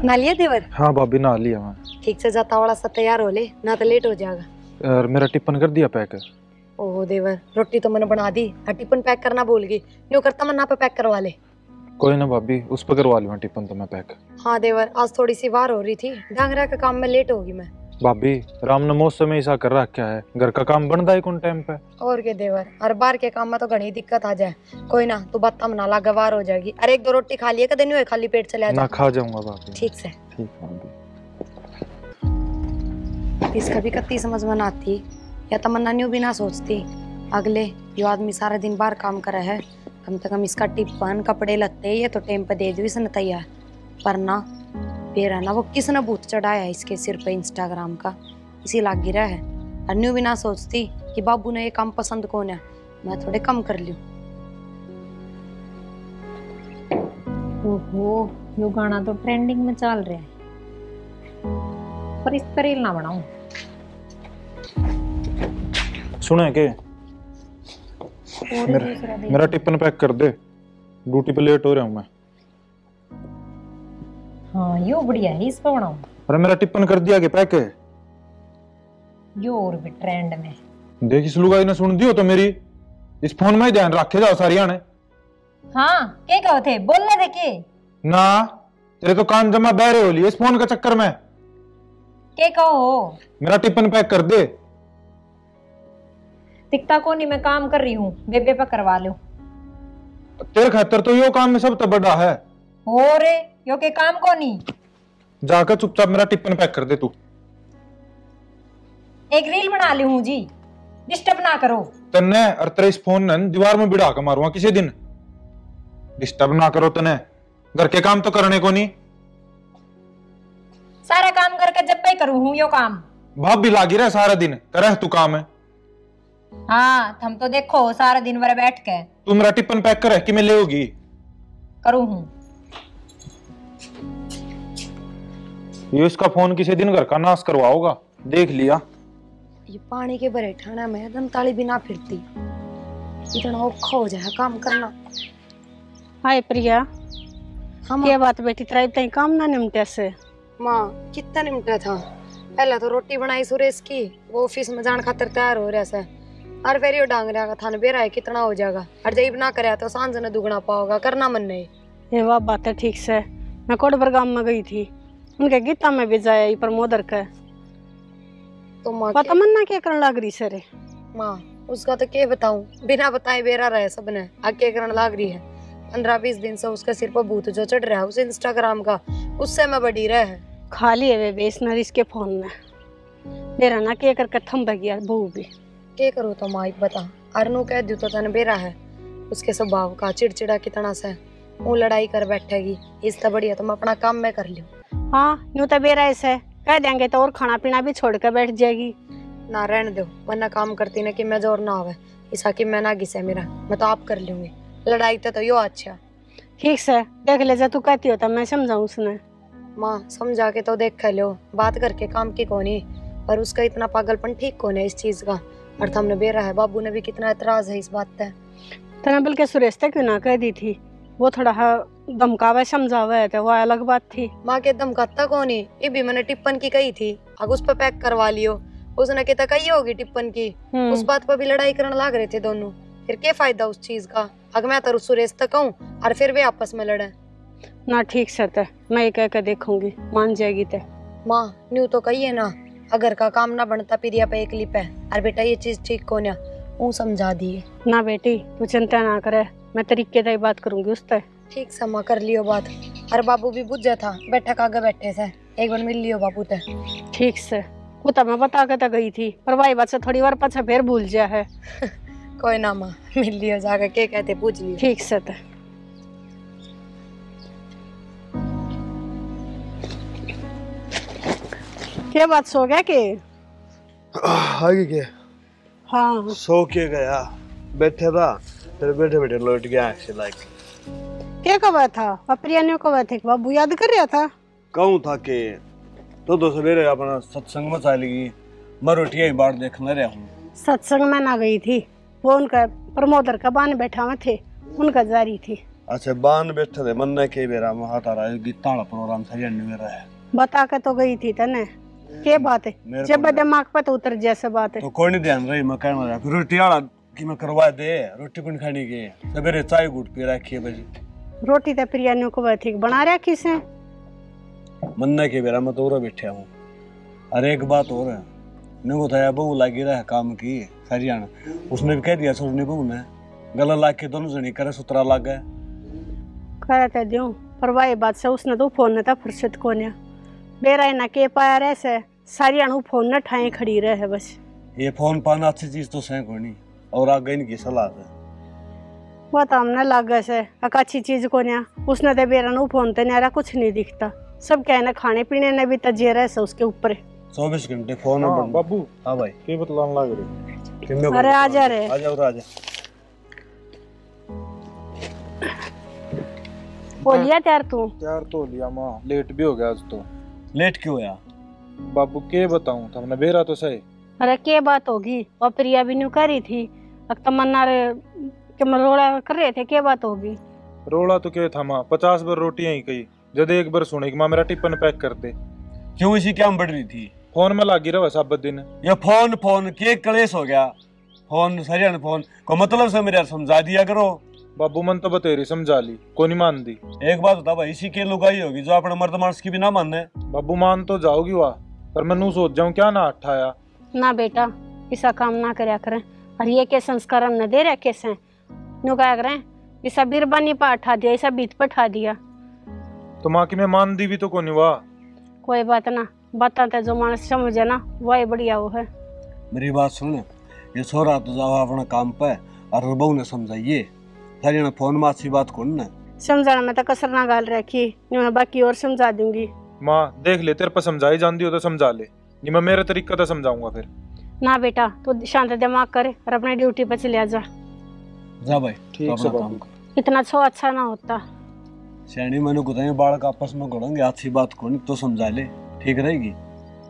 ना लिया देवर? हाँ भाभी ना लिया मैं। ठीक से जाता वाला सा तैयार हो ले, ना तो लेट हो जाएगा। यार मेरा टिफिन कर दिया पैक? ओहो देवर, रोटी तो मैंने बना दी, टिफिन पैक करना भूल गई। न्यू करता मैं ना पे पैक करवा ले। कोई ना भाभी, उस पर करवा लूँ टिफिन तो मैं पैक। हाँ देवर, आज थोड़ी सी वार हो रही थी, डांगरा के काम में लेट होगी मैं। भाभी राम ने मौसम में ऐसा कर रखा है, घर का काम बनता है कौन टाइम पे। और के देवर, हर बार के काम में तो घनी दिक्कत आ जाए। कोई ना, तू बात मना ला, गवार हो जाएगी। अरे एक दो रोटी खा लिया कदे नहीं हुए, खाली पेट चले ना खा जाऊंगा भाभी। ठीक से। ठीक भाभी। इसका भी कत्ती समझ में ना आती, या तमन्ना न्यू भी ना सोचती। अगले जो आदमी सारा दिन बाहर काम करे है, कम से कम इसका टिप्पन कपड़े लत्ते ये तो टाइम पे दे दो इसने तैयार। पर ना फिर है ना, वो किसने भूत चढ़ाया इसके सिर पे इंस्टाग्राम का, इसी लाग गिरा है। और न्यू भी ना सोचती कि बाबू ने ये काम पसंद कौन है, मैं थोड़े कम कर लूं। ओहो, यो गाना तो ट्रेंडिंग में चल रहा है, पर इस पर रील ना बनाऊं। सुने के मेरा टिफिन पैक कर दे, ड्यूटी पे लेट हो रहा हूँ मैं। हाँ यो बढ़िया है, इस पर बनाऊं। अरे मेरा टिफिन कर दिया के पैक है? यो और भी ट्रेंड में देख इस लुगाई ने सुन दियो तो मेरी, इस फोन में ही ध्यान रखे जाओ सारिया ने। हाँ के कहो थे, बोलने थे के ना, तेरे तो कान जमा बहरे हो लिए इस फोन के चक्कर में। के कहो मेरा टिफिन पैक कर दे। दिखता को नहीं, मैं काम कर रही हूँ, बेबे पे करवा लो। तेरे खातर तो यो काम में सब तो बड़ा है। और यो के काम को नहीं, जाकर चुपचाप मेरा टिफिन पैक कर दे तू। एक रील बना ली हूँ जी, डिस्टर्ब ना करो। तन्ने और तेरे इस फोन ने दीवार में बिड़ा के मारूंगा किसी दिन। डिस्टर्ब ना करो तने, घर के काम तो करने को नहीं। सारा काम करके जब पे करूँ हूँ यो काम। भाप भी लागी रहे सारा दिन, करे तू काम है। हाँ हम तो देखो सारा दिन भर बैठ के। तू मेरा टिफिन पैक करे कि मैं ले होगी? करूँ हूँ। ये इसका फोन किसी दिन घर का नाश करवाओगा, देख लिया। ये पानी के भरे ठाणा में दमताली भी ना फिरती, इतना औखा हो जाए काम करना। हाय प्रिया, हम क्या बात बेटी, तेरा इतना काम ना निमटे से? माँ कितना निमटा था, पहला तो रोटी बनाई सुरेश की, वो ऑफिस में जान खातर तैयार हो रहा से। और फिर यो डांग रहा था बेरा है कितना हो जाएगा, और जब ना करे तो सांझ ने दुगना पाओगा, करना मन नहीं। ये वाह बात है, ठीक से। मैं कोटबर गांव में गई थी, उनके गीता में भी जाया प्रमोदर का। तो माँ पता मन ना क्या करने लग रही सरे। माँ उसका तो क्या बताऊं, बिना बताए बेरा रहे सबने, आगे करने लग रही है। 15-20 दिन से उसके सिर पर भूत जो चढ़ रहा है उस इंस्टाग्राम का, उससे मैं बड़ी रहे है। खाली है वे बेस नरिस के फोन में, मेरा ना क्या करके थम गया बहू भी। क्या करो तो माँ बता, अरनू कह दू तो तने बेरा है, उसके स्वभाव का चिड़चिड़ा कितना से, वो लड़ाई कर बैठेगी, इससे बढ़िया तो मैं अपना काम में कर लूं। हाँ यूं तो बेरा ऐसे कह देंगे तो और खाना पीना भी छोड़ कर बैठ जाएगी। ना रहने दो, वरना काम करती ना कि मैं जोर ना आवे, ऐसा कि मैं ना घिसे मेरा, मैं तो आप कर लूंगी। लड़ाई तो यो अच्छा। ठीक से देख ले, जा तू कहती हो तो मैं समझाऊं उसने। माँ समझा के तो देख लो, बात करके काम की कोनी, पर उसका इतना पागलपन ठीक कौन है इस चीज का। और हमने बेरा है, बाबू ने भी कितना एतराज है इस बात पे। तना बल्कि सुरेश तक क्यों ना कह दी थी, वो थोड़ा धमकावे समझावे तो वो अलग बात थी। माँ के धमकाता कौन है, ये भी मैंने टिप्पन की कही थी, अगर उस पर पैक करवा लियो, उसने कहता कही होगी टिप्पन की, उस बात पर भी लड़ाई करने लग रहे थे दोनों। फिर क्या फायदा उस चीज का, अगर मैं तो सुरेश तक कहूँ और फिर वे आपस में लड़े ना। ठीक से तो मैं ये कह के देखूंगी, मान जाएगी ते। माँ न्यू तो कहिए ना, अगर का काम ना बनता पिरिया पे एक लिप है, और बेटा ये चीज ठीक कौन है, वो समझा दिए ना। बेटी तू चिंता ना करे, मैं तरीके से बात करूंगी उससे। ठीक समा कर लियो बात। अरे बाबू भी बुझ था, बैठक आगे बैठे थे, एक बार मिल लियो बाबू ते। ठीक से, वो तो मैं बता के तो गई थी, पर भाई बात से थोड़ी बार पछा फिर भूल जा है। कोई ना माँ, मिल लियो जाकर, क्या कहते पूछ लियो। ठीक से तो क्या बात, सो गया के? आगे क्या? हाँ सो के गया, बैठे था, फिर बैठे बैठे लौट गया ऐसे लाइक। क्या कहा था प्रिया ने, कहा थे बाबू याद कर रहा था? कहूँ था कि तो सवेरे अपना सत्संग में चलेगी, मैं रोटियां ही बाढ़ देखने रहा हूँ। सत्संग में ना गई थी, वो उनका प्रमोदर का बान बैठा हुए थे, उनका जारी थी। अच्छा बान बैठे थे मन ने के बेरा में हाथ आ रहा है गीताड़ा प्रोग्राम था जन्ने मेरा है बता के तो गई थी तने के बात है जब दिमाग पे तो उतर जैसे बात है तो कोई नहीं ध्यान रही मैं कहना रहा फिर रोटी आड़ा कि मैं करवा दे रोटी कौन खानी के सवेरे चाय गुट पी रखी है बजी रोटी तो प्रिया को वह ठीक बना रहा किसे मन के बेरा में तो और बैठा हूँ। अरे एक बात और है नको था बहू लागी रहा है काम की सरियाना उसने भी कह दिया सोचने बहू ने गला लाग के दोनों जनी करे सुतरा लाग गए कहते दूं पर वही बात से उसने तो फोन ने था फुर्सत को ने बेरा ना के पाया रहे से सरियाना फोन ने ठाए खड़ी रहे बस ये फोन पाना अच्छी चीज तो सही कोई नहीं और आगे इनकी सलाह है वो तो हमने लागे से एक अच्छी चीज को ने उसने तो बेरा नु फोन ते नारा कुछ नहीं दिखता सब कहना खाने पीने ने भी तजे रहे से उसके ऊपर 24 घंटे फोन हाँ, में बाबू हाँ भाई के बतलाने लग रहे किन्ने अरे आ जा रे आ जाओ आ जा बोलिया त्यार तू यार तो लिया माँ लेट भी हो गया आज तो लेट क्यों हुआ बाबू के बताऊं तुमने बेरा तो सही अरे के बात होगी वो प्रिया भी न्यू करी थी अब तमन्ना रे के मरोड़ा कर रहे थे के बात होगी रोड़ा तो क्या था माँ 50 बार रोटियां ही कही जब एक बार सुनी कि माँ मेरा टिफिन पैक कर दे क्यों इसी क्या बढ़ रही थी फोन में लागी रहा सब दिन ये फोन फोन के कलेश हो गया फोन सरिया फोन को मतलब से मेरे समझा दिया करो बाबू मन तो बतेरी समझा ली को नहीं मान दी एक बात बता भाई इसी के लुगाई होगी जो अपने मर्द मानस की भी ना मानने बाबू मान तो जाओगी वाह पर मैं नू सोच जाऊं क्या ना अठाया ना बेटा ऐसा काम ना करया करें और ये के संस्कार हमने दे रहे कैसे न्यू क्या करें ऐसा बिरबानी पर उठा दिया ऐसा बीत पर उठा दिया तो माँ की मैं मान दी भी तो को नहीं वाह कोई बात ना बताते जो मानस समझे ना वही बढ़िया वो है मेरी बात सुन ये छोरा तो जाओ अपना काम पे और बहू ने समझाइए सरिया फोन में अच्छी बात कौन ने समझाना में तो कसर ना गाल रखी न्यू मैं बाकी और समझा दूंगी माँ देख ले तेरे पर समझाई जानती हो तो समझा ले नहीं मैं मेरे तरीका तो समझाऊंगा फिर ना बेटा तू शांत दिमाग करे और अपने ड्यूटी पे चले जा भाई ठीक से बाबू इतना छो अच्छा ना होता श्रेणी मैंने कुछ बालक आपस में गढ़ेंगे अच्छी बात कौन तो समझा ले ठीक रहेगी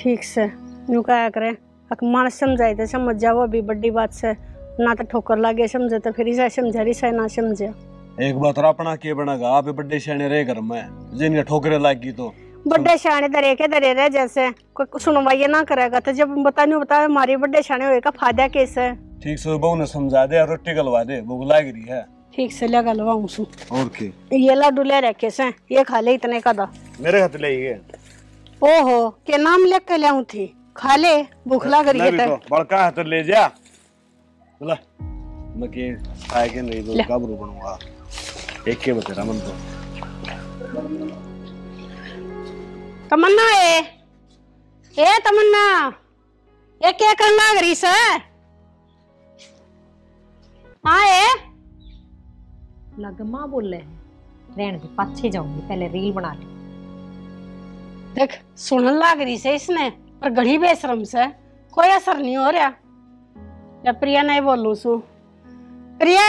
ठीक से न्यू क्या करे मान समझाए तो समझ जाओ अभी बड़ी बात से ना तो ठोकर लागे समझे तो फिर ऐसा समझा रिसा ना समझे एक बात और अपना के बनेगा आप बड़े श्रेणी रहे घर में जिन ठोकरे लागी तो बड़े शाने दरे के दरे रहे जैसे कोई सुनवाई ना करेगा तो जब बता हमारी बड़े शाने हुए का फायदा कैसे ठीक से बहू ने समझा दे रोटी गलवा दे भूख लग रही है ठीक से लगा लवाऊं सु और के ये लड्डू ले रखे से ये खा ले इतने का दा मेरे हाथ ले गए ओहो के नाम लेके के लाऊं थी खा ले भूख लग रही है तो बड़का हाथ ले जा बोला मैं के आए के नहीं तो काबरू बनूंगा एक के बतेरा मन तो तमन्ना ए तमन्ना ये क्या करने लग रही से हाँ लगमा बोल रहे हैं रहने दे पाछे जाऊंगी पहले रील बना ली देख सुनने लग रही से इसने पर घड़ी बेशरम से कोई असर नहीं हो रहा या प्रिया नहीं बोलू सु प्रिया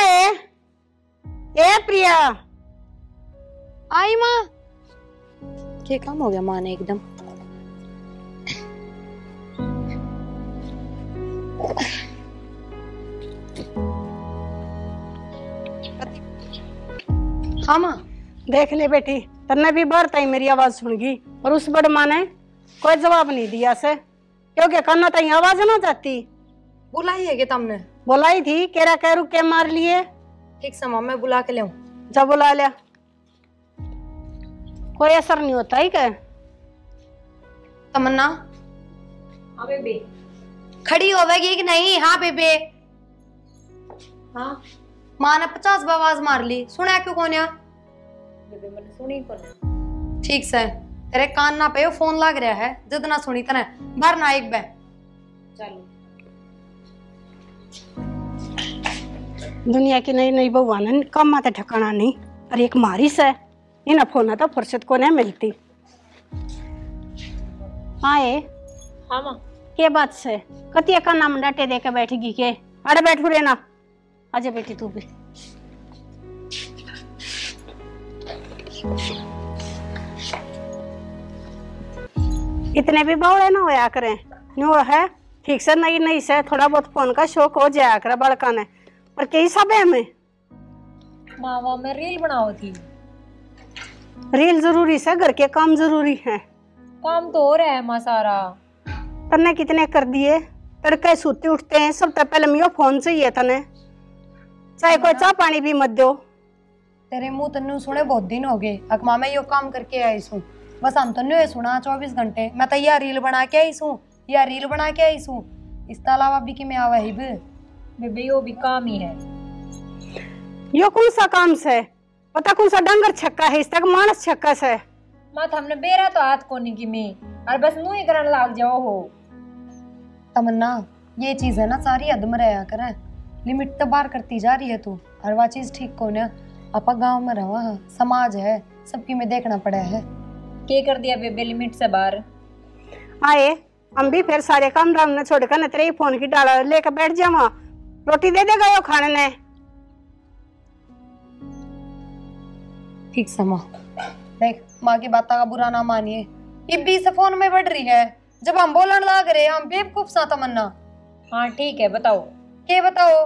ए प्रिया आई माँ क्या काम हो गया माँ ने एकदम हाँ माँ देख ले बेटी तन्ने भी बार ताई मेरी आवाज सुन गई और उस बड़ माँ ने कोई जवाब नहीं दिया से क्योंकि कन्ना ताई आवाज ना जाती बुलाई है क्या तुमने बुलाई थी केरा कह रुक के मार लिए ठीक समय मैं बुला के लाऊं जब बुला लिया कोई असर नहीं होता ही क्या तमन्ना हाँ बेबे खड़ी होवेगी कि नहीं हाँ बेबे हाँ माँ ने 50 बार आवाज मार ली सुना क्यों कोन्या बेबे मैंने सुनी कौन ठीक से तेरे कान ना पे फोन लग रहा है जिद ना सुनी तने भर ना एक बे चलो दुनिया की नई नई बहुआ ने कम माते ठिकाना नहीं और एक मारी से इन फोन तो फुर्सत को नहीं मिलती हाँ हाँ माँ के बात से कतिया का नाम डाटे दे के बैठेगी के अरे बैठू रे ना आजा बेटी तू भी इतने भी बौड़े ना होया करें न्यू है ठीक से नई नई से थोड़ा बहुत फोन का शौक हो जाया करे बड़का ने पर कई सब है हमें मावा में रील बनाओ थी। रील जरूरी से, घर के काम जरूरी है। काम तो हो रहा है माँ सारा। तने कितने कर दिए? तड़के सूते उठते हैं, सबसे पहले मियो फोन चाहिए तने, चाहे कोई चाह पानी भी मत दो। तेरे मुंह तन्नू सुने बहुत दिन हो गए। अकमा मैं यो काम करके आई सू, बस हम तन्नू ये सुना 24 घंटे। मैं तो या रील बना के आई सू, या रील बना के आई सू। इसके अलावा भी कि मैं आवा ही बेबे यो भी काम ही है। यो कौन सा काम से? पता कौन सा डंगर छक्का है, इस तक मानस छक्का से। माँ हमने बेरा तो हाथ कोनी की में और बस नू ही करने लग जाओ हो। तमन्ना ये चीज है ना, सारी हद में रहा करे, लिमिट तो बार करती जा रही है तू। और वह चीज ठीक कौन है? आपा गांव में रहा, समाज है, सबकी में देखना पड़ा है। क्या कर दिया बेबे लिमिट से बाहर? आए हम भी फिर सारे काम धाम ने छोड़कर न तेरे फोन की डाला लेकर बैठ जावा। रोटी दे देगा यो खाने ने? ठीक समा देख, माँ की बात का बुरा ना मानिए। इब्बी से फोन में बढ़ रही है, जब हम बोलने लग रहे हम बेवकूफ सा। तमन्ना हाँ ठीक है, बताओ। के बताओ?